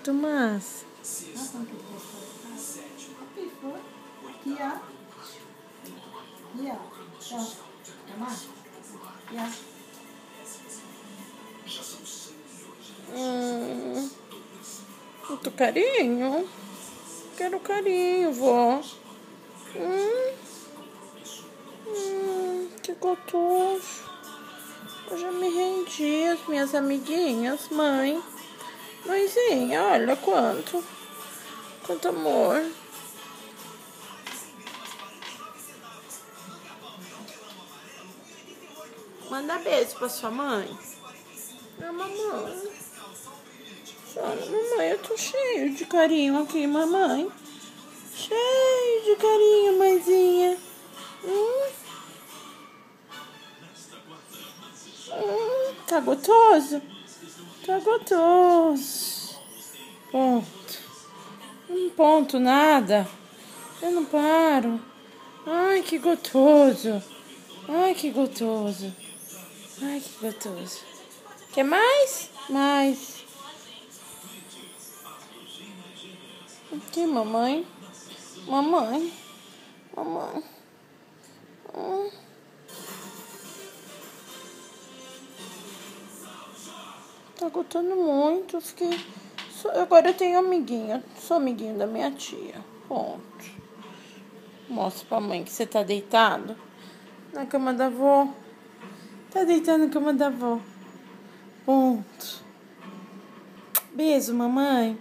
Tomás. Aqui, ó. Aqui, ó. Tomás. Aqui, ó. Muito carinho. Quero carinho, vó. Que gostoso. Eu já me rendi às minhas amiguinhas, mãe. Mãezinha, olha quanto amor. Manda beijo pra sua mãe. Mamãe. Fala, mamãe, eu tô cheio de carinho aqui, mamãe. Cheio de carinho, mãezinha. Tá gostoso? Tá gostoso. Ponto. Um ponto, nada. Eu não paro. Ai, que gostoso. Ai, que gostoso. Ai, que gostoso. Quer mais? Mais. Aqui, mamãe. Mamãe. Mamãe. Tá gostando muito. Agora eu tenho amiguinha. Sou amiguinho da minha tia. Ponto. Mostra pra mãe que você tá deitado na cama da avó. Tá deitado na cama da avó. Ponto. Beijo, mamãe.